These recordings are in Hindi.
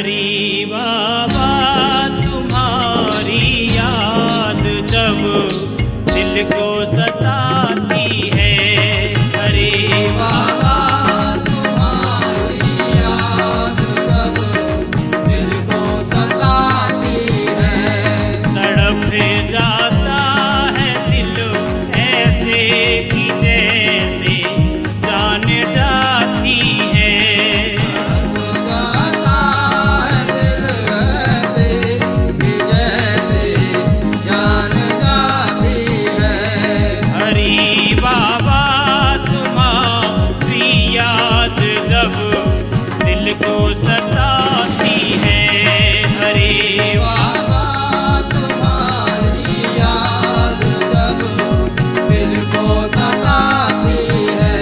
हरि बाबा तुम्हारी याद जब दिल को सताती है, हरि बाबा तुम्हारी याद जब दिल को सताती है। तड़प जाता है दिल ऐसे कि जैसे जान जाती है। हरि बाबा तुम्हारी याद जब दिल को सताती है, हरि बाबा तुम्हारी याद जब दिल को सताती है।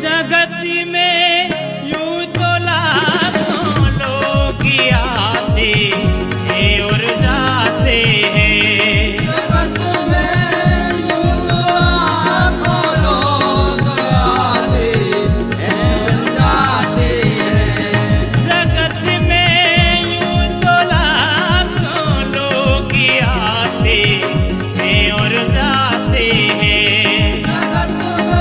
जगत में यूं तो लाखों लोग आते हैं और जाते हैं। जगत में यूं तो लाखों लोग आते हैं जाते हैं। जगत में यूं तो लाखों लोग आते हैं और जाते हैं। जगत में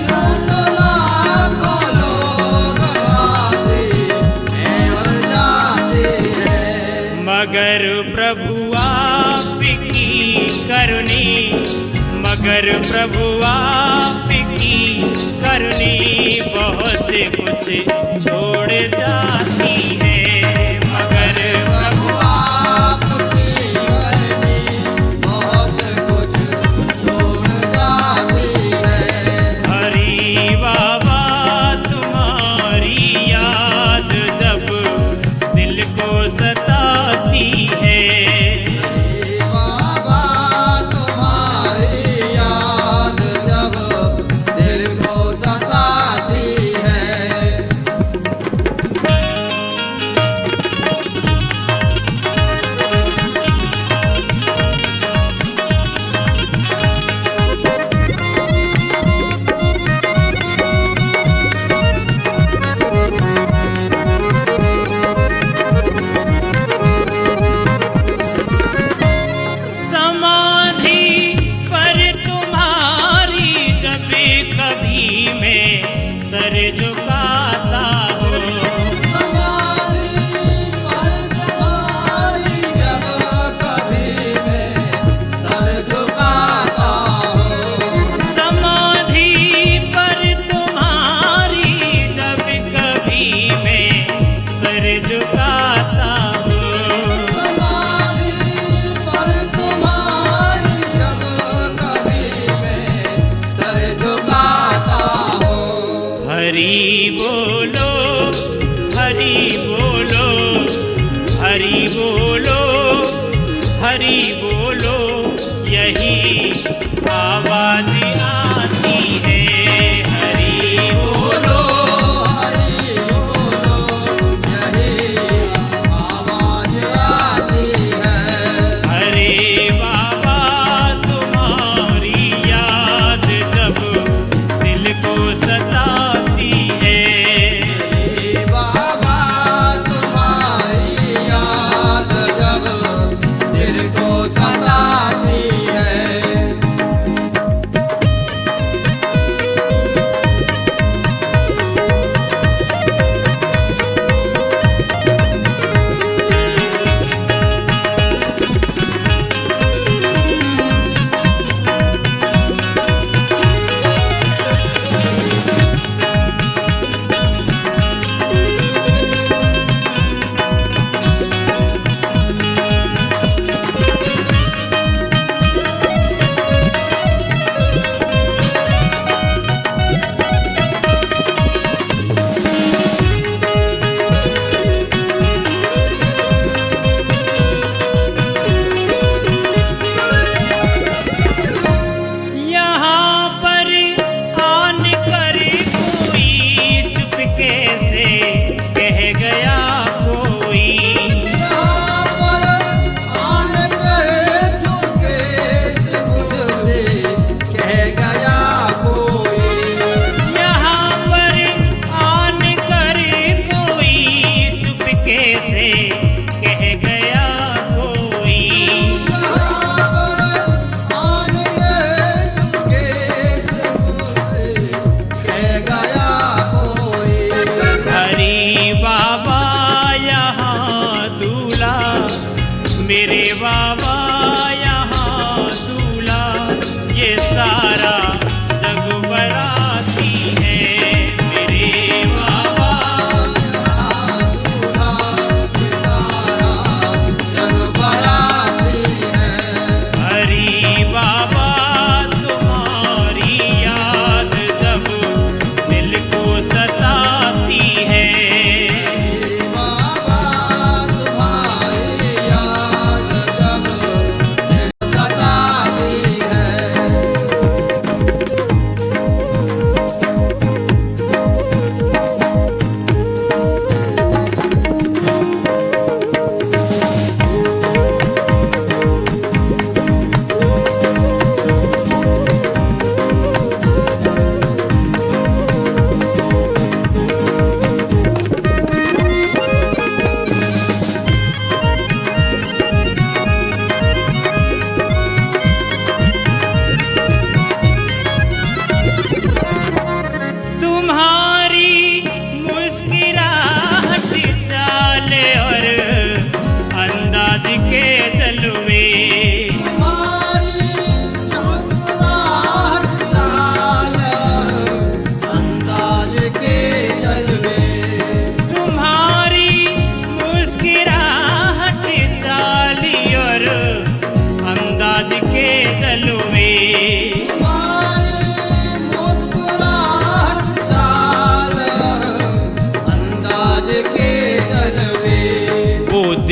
यूं तो लाखों लोग आते हैं और जाते हैं। मगर प्रभु आपकी करुणी, मगर प्रभु आपकी करुणी बहुत कुछ छोड़ जाती है। मगर प्रभु आपकी करनी बहुत कुछ छोड़ जाती है। हरि बाबा तुम्हारी याद जब दिल को सताती है। बाबा तुम्हारी याद जब दिल को सताती है। समाधि पर तुम्हारी जब कभी मैं सर झुकाता हूँ। समाधि पर तुम्हारी जब कभी मैं सर झुकाता हूँ। समाधि पर तुम्हारी जब कभी मैं सर झुकाता हूँ। समाधि पर तुम्हारी जब कभी मैं सर झुकाता हूँ। हरि बोलो, हरि बोलो, हरि बोलो, हरि बोलो, यही आवाज आती है। हरि बोलो, हरि बोलो, यही आवाज आती है। हरे बाबा तुम्हारी याद जब दिल को सताती है। बाबा तुम्हारी याद जब दिल को सताती है।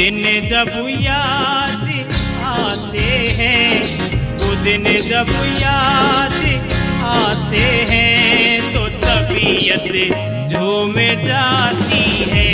दिन जब याद आते हैं, वो दिन जब याद आते हैं तो तबीयत झूम जाती है।